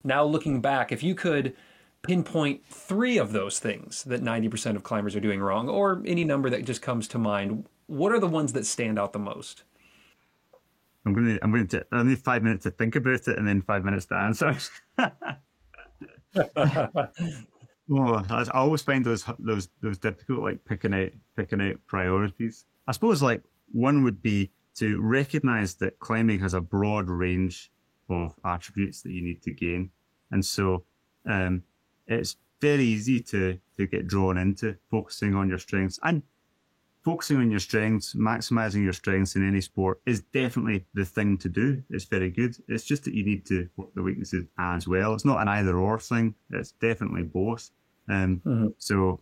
Now, looking back, if you could pinpoint three of those things that 90% of climbers are doing wrong, or any number that just comes to mind, what are the ones that stand out the most? I need 5 minutes to think about it and then 5 minutes to answer. Oh, I always find those difficult, like picking out priorities. I suppose like one would be to recognize that climbing has a broad range of attributes that you need to gain, and so um, it's very easy to get drawn into focusing on your strengths. And focusing on your strengths, maximizing your strengths in any sport is definitely the thing to do. It's very good. It's just that you need to work the weaknesses as well. It's not an either or thing. It's definitely both. So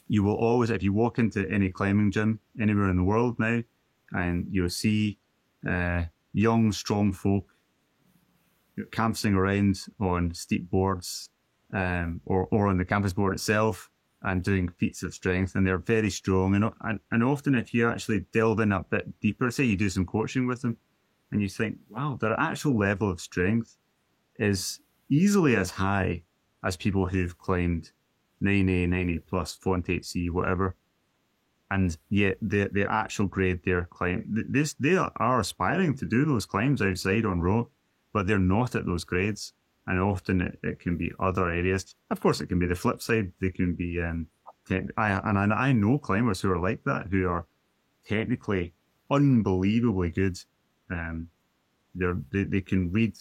you will always, if you walk into any climbing gym anywhere in the world now, and you'll see young, strong folk campusing around on steep boards, or on the campus board itself, and doing feats of strength, and they're very strong. And often, if you actually delve in a bit deeper, say you do some coaching with them, and you think, wow, their actual level of strength is easily as high as people who've climbed 9A, 9A plus, Font 8C, whatever. And yet the actual grade they're climbing, they are aspiring to do those climbs outside on rock, but they're not at those grades. And often it can be other areas. Of course, it can be the flip side. They can be, I know climbers who are like that, who are technically unbelievably good. They can read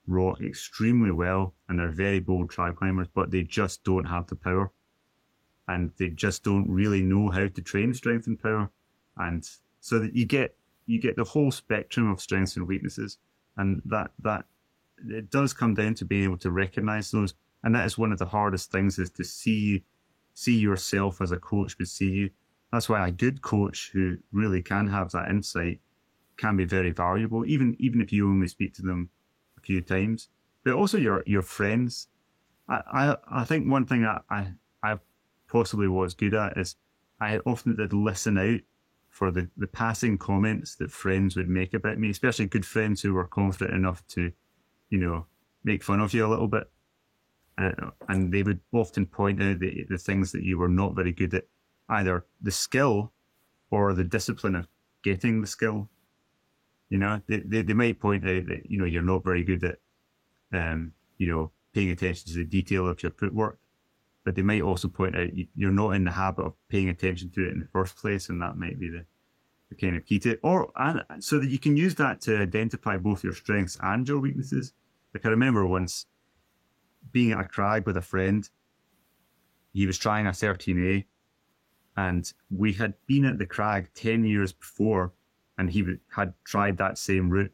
rock extremely well, and they're very bold tri climbers, but they just don't have the power, and they just don't really know how to train strength and power. And so that you get the whole spectrum of strengths and weaknesses, and that it does come down to being able to recognize those. And that is one of the hardest things, is to see yourself as a coach would see you. That's why a good coach who really can have that insight can be very valuable, even if you only speak to them a few times. But also your friends. I think one thing that I possibly was good at is I often did listen out for the passing comments that friends would make about me, especially good friends who were confident enough to, make fun of you a little bit. And they would often point out the things that you were not very good at, either the skill or the discipline of getting the skill. They might point out that, you're not very good at, paying attention to the detail of your footwork, but they might also point out you're not in the habit of paying attention to it in the first place, and that might be the kind of key to it. So that you can use that to identify both your strengths and your weaknesses. Like I remember once being at a crag with a friend. He was trying a 13A, and we had been at the crag 10 years before, and he had tried that same route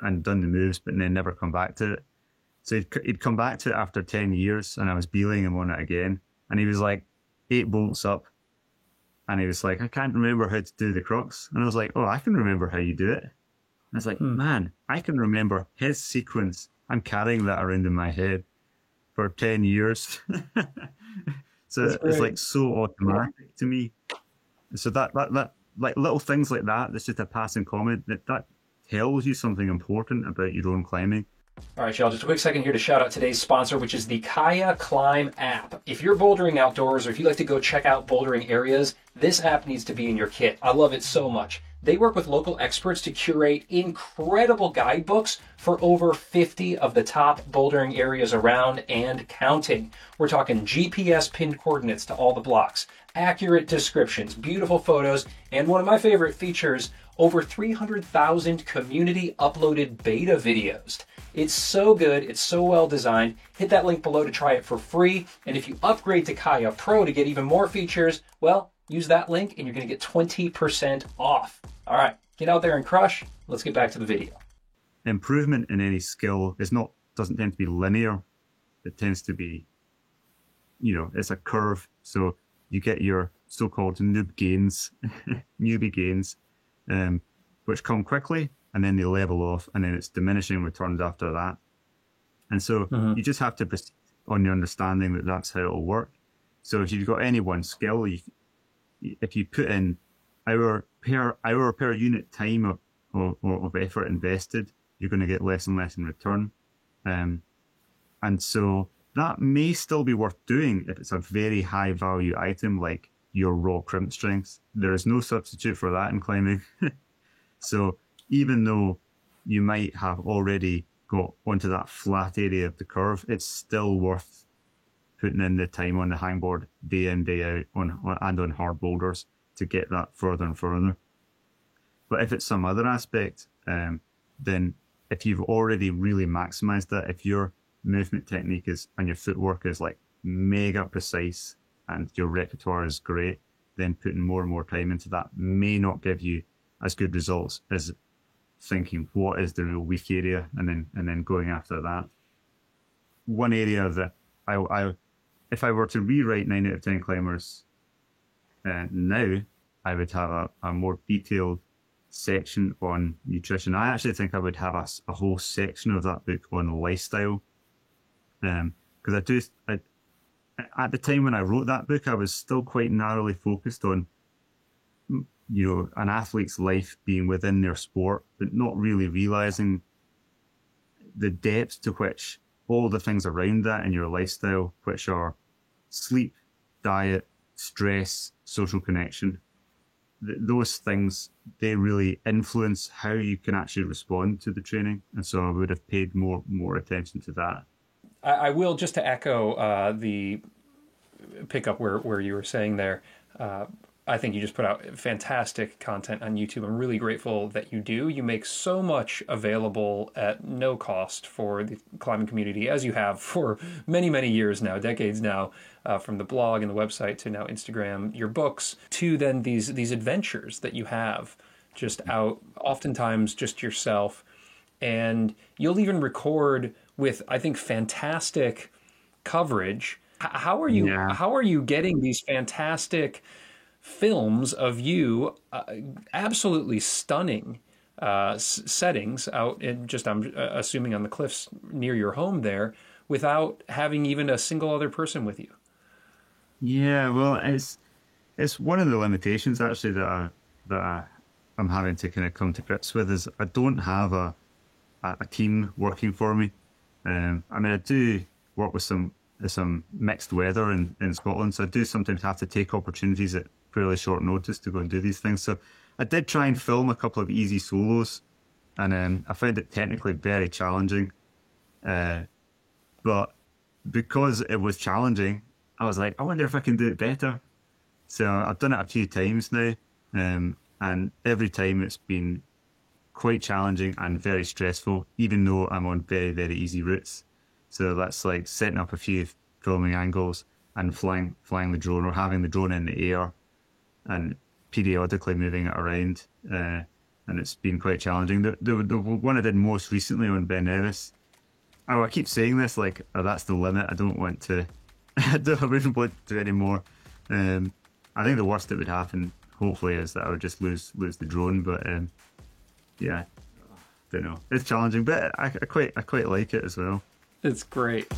and done the moves, but then never come back to it. So he'd come back to it after 10 years, and I was beeling him on it again. And he was like 8 bolts up. And he was like, I can't remember how to do the crux. And I was like, oh, I can remember how you do it. And I was like, man, I can remember his sequence. I'm carrying that around in my head for 10 years. So it's like so automatic to me. So that like little things like that, that's just a passing comment, that tells you something important about your own climbing. All right, y'all, just a quick second here to shout out today's sponsor, which is the Kaya Climb app. If you're bouldering outdoors, or if you like to go check out bouldering areas, this app needs to be in your kit. I love it so much. They work with local experts to curate incredible guidebooks for over 50 of the top bouldering areas around and counting. We're talking GPS pinned coordinates to all the blocks, accurate descriptions, beautiful photos, and one of my favorite features, over 300,000 community uploaded beta videos. It's so good. It's so well designed. Hit that link below to try it for free. And if you upgrade to Kaya Pro to get even more features, well, use that link and you're going to get 20% off. All right, get out there and crush. Let's get back to the video. Improvement in any skill doesn't tend to be linear. It tends to be, it's a curve. So you get your so-called newbie gains, which come quickly, and then they level off, and then it's diminishing returns after that. And so you just have to proceed on the understanding that that's how it'll work. So if you've got any one skill, if you put in hour per unit time of effort invested, you're going to get less and less in return. And so that may still be worth doing if it's a very high value item like your raw crimp strength. There is no substitute for that in climbing. So even though you might have already got onto that flat area of the curve, it's still worth putting in the time on the hangboard day in, day out on hard boulders to get that further and further. But if it's some other aspect, then if you've already really maximized that, if your movement technique is and your footwork is like mega precise and your repertoire is great, then putting more and more time into that may not give you as good results as thinking what is the real weak area and then going after that. One area that I if I were to rewrite 9 out of 10 climbers now, I would have a more detailed section on nutrition. I actually think I would have a whole section of that book on lifestyle, because at the time when I wrote that book, I was still quite narrowly focused on, you know, an athlete's life being within their sport, but not really realizing the depth to which all the things around that in your lifestyle, which are sleep, diet, stress, social connection, those things, they really influence how you can actually respond to the training. And so I would have paid more attention to that. I will, just to echo the pickup where you were saying there, I think you just put out fantastic content on YouTube. I'm really grateful that you do. You make so much available at no cost for the climbing community, as you have for many, many years now, decades now, from the blog and the website to now Instagram, your books, to then these adventures that you have just out, oftentimes just yourself. And you'll even record with, I think, fantastic coverage. How are you getting these fantastic films of you, absolutely stunning settings out in just, I'm assuming, on the cliffs near your home there, without having even a single other person with you? Yeah, well, it's one of the limitations actually that I'm having to kind of come to grips with, is I don't have a team working for me. I mean, I do work with some mixed weather in Scotland, so I do sometimes have to take opportunities at fairly short notice to go and do these things. So I did try and film a couple of easy solos, and I found it technically very challenging. But because it was challenging, I was like, I wonder if I can do it better. So I've done it a few times now, and every time it's been quite challenging and very stressful, even though I'm on very, very easy routes. So that's like setting up a few filming angles and flying the drone, or having the drone in the air and periodically moving it around. And it's been quite challenging. The one I did most recently on Ben Nevis, I keep saying this, like, oh, that's the limit. I don't want to, I wouldn't want to do any more. I think the worst that would happen, hopefully, is that I would just lose the drone. But yeah, don't know. It's challenging, but I quite like it as well. It's great.